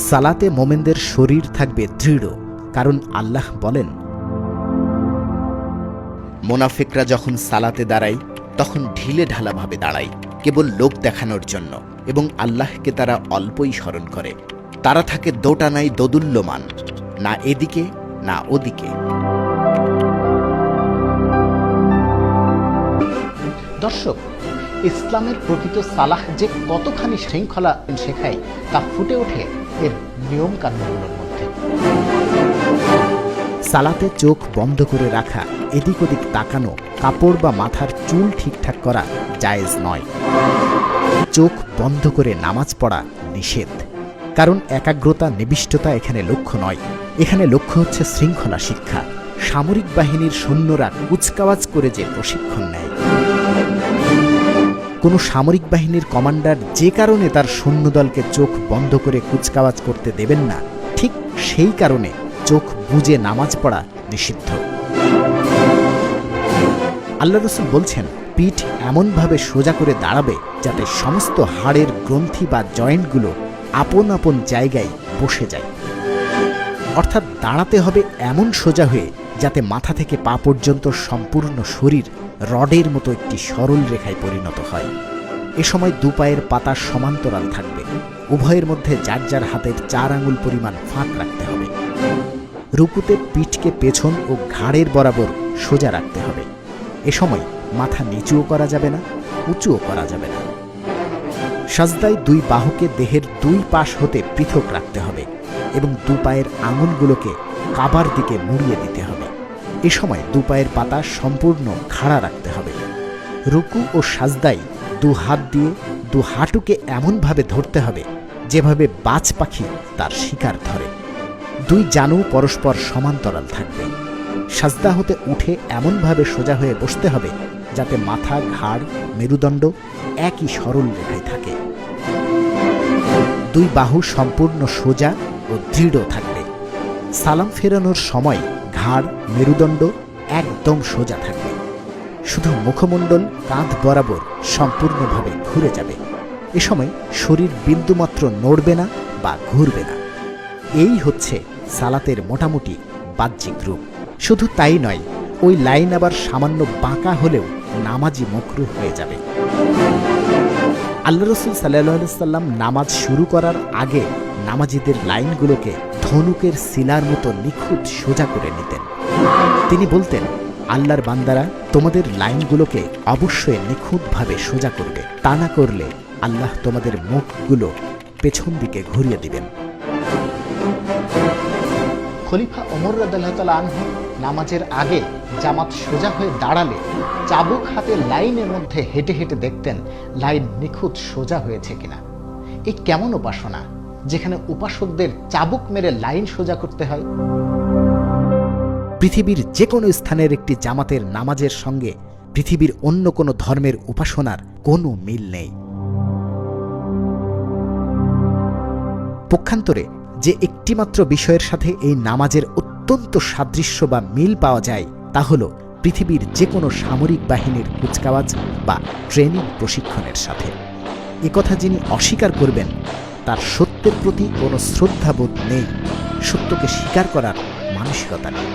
সালাতে মোমেনদের শরীর থাকবে দৃঢ়, কারণ আল্লাহ বলেন, মুনাফিকরা যখন সালাতে দাঁড়ায় তখন ঢিলে ঢালাভাবে দাঁড়ায়, কেবল লোক দেখানোর জন্য, এবং আল্লাহকে তারা অল্পই স্মরণ করে। তারা থাকে দোটানায় দোদুল্যমান, না এদিকে না ওদিকে। দর্শক, ইসলামের প্রকৃত সালাহ যে কতখানি শৃঙ্খলা শেখায় তা ফুটে ওঠে এর নিয়ম কানুনগুলোর মধ্যে। সালাতে চোখ বন্ধ করে রাখা, এদিক ওদিক তাকানো, কাপড় বা মাথার চুল ঠিকঠাক করা জায়েজ নয়। চোখ বন্ধ করে নামাজ পড়া নিষেধ, কারণ একাগ্রতা নিবিষ্টতা এখানে লক্ষ্য নয়। এখানে লক্ষ্য হচ্ছে শৃঙ্খলা শিক্ষা। সামরিক বাহিনীর সৈন্যরা কুচকাওয়াজ করে যে প্রশিক্ষণ নেয়, কোনো সামরিক বাহিনীর কমান্ডার যে কারণে তার সৈন্যদলকে চোখ বন্ধ করে কুচকাওয়াজ করতে দেবেন না, ঠিক সেই কারণে চোখ বুজে নামাজ পড়া নিষিদ্ধ। আল্লাহ রাসূল বলছেন, পিঠ এমনভাবে সোজা করে দাঁড়াবে যাতে সমস্ত হাড়ের গ্রন্থি বা জয়েন্টগুলো আপন আপন জায়গায় বসে যায়। অর্থাৎ দাঁড়াতে হবে এমন সোজা হয়ে যাতে মাথা থেকে পা পর্যন্ত সম্পূর্ণ শরীর রডের মতো একটি সরল রেখায় পরিণত হয়। এ সময় দুপায়ের পাতা সমান্তরাল থাকবে। উভয়ের মধ্যে যার যার হাতের 4 আঙুল পরিমাণ ফাঁক রাখতে হবে। রুকুতে পিঠকে পেছন ও ঘাড়ের বরাবর সোজা রাখতে হবে। এ সময় মাথা নিচুও করা যাবে না, উঁচুও করা যাবে না। সাজদায় 2 বাহুকে দেহের 2 পাশ হতে পৃথক রাখতে হবে এবং দুপায়ের আঙুলগুলোকে কাবার দিকে মুড়িয়ে দিতে হবে। এ সময় দুপায়ের পাতা সম্পূর্ণ খাড়া রাখতে হবে। রুকু ও সাজদায় 2 হাত দিয়ে 2 হাঁটুকে এমনভাবে ধরতে হবে যেভাবে বাজ পাখি তার শিকার ধরে। 2 জানু পরস্পর সমান্তরাল থাকবে। সাজদা হতে উঠে এমনভাবে সোজা হয়ে বসতে হবে যাতে মাথা, ঘাড়, মেরুদণ্ড একই সরল রেখায় থাকে। 2 বাহু সম্পূর্ণ সোজা ও দৃঢ় থাকবে। সালাম ফেরানোর সময় ঘাড়, মেরুদণ্ড একদম সোজা থাকবে। শুধু মুখমণ্ডল কাঁধ বরাবর সম্পূর্ণভাবে ঘুরে যাবে। এ সময় শরীর বিন্দুমাত্র নড়বে না বা ঘুরবে না। এই হচ্ছে সালাতের মোটামুটি বাহ্যিক রূপ। শুধু তাই নয়, ওই লাইন আবার সামান্য বাঁকা হলেও নামাজি মাকরুহ হয়ে যাবে। আল্লাহ রাসূল সাল্লাল্লাহু আলাইহি সাল্লাম নামাজ শুরু করার আগে নামাজিদের লাইনগুলোকে ধনুকের শিলার মতো নিখুঁত সোজা করে নিতেন। তিনি বলতেন, আল্লাহর বান্দারা, তোমাদের লাইনগুলোকে অবশ্যই নিখুঁতভাবে সোজা করবে, তা না করলে আল্লাহ তোমাদের মুখগুলো পেছন দিকে ঘুরিয়ে দিবেন। খলিফা ওমর রাদিয়াল্লাহু তাআলা আনহু নামাজের আগে জামাত সোজা হয়ে দাঁড়ালে চাবুক হাতে লাইনের মধ্যে হেঁটে হেঁটে দেখতেন লাইন নিখুঁত সোজা হয়েছে কিনা। এই কেমন উপাসনা, যেখানে উপাসকদের চাবুক মেরে লাইন সোজা করতে হয়। পৃথিবীর যে কোনো স্থানের একটি জামাতের নামাজের সঙ্গে পৃথিবীর অন্য কোনো ধর্মের উপাসনার কোনো মিল নেই। পক্ষান্তরে যে একটিমাত্র বিষয়ের সাথে এই নামাজের অত্যন্ত সাদৃশ্য বা মিল পাওয়া যায় তা হল পৃথিবীর যে কোনো সামরিক বাহিনীর কুচকাওয়াজ বা ট্রেনিং প্রশিক্ষণের সাথে। একথা যিনি অস্বীকার করবেন তার সত্যের প্রতি কোনো শ্রদ্ধাবোধ নেই, সত্যকে স্বীকার করার মানসিকতা নেই।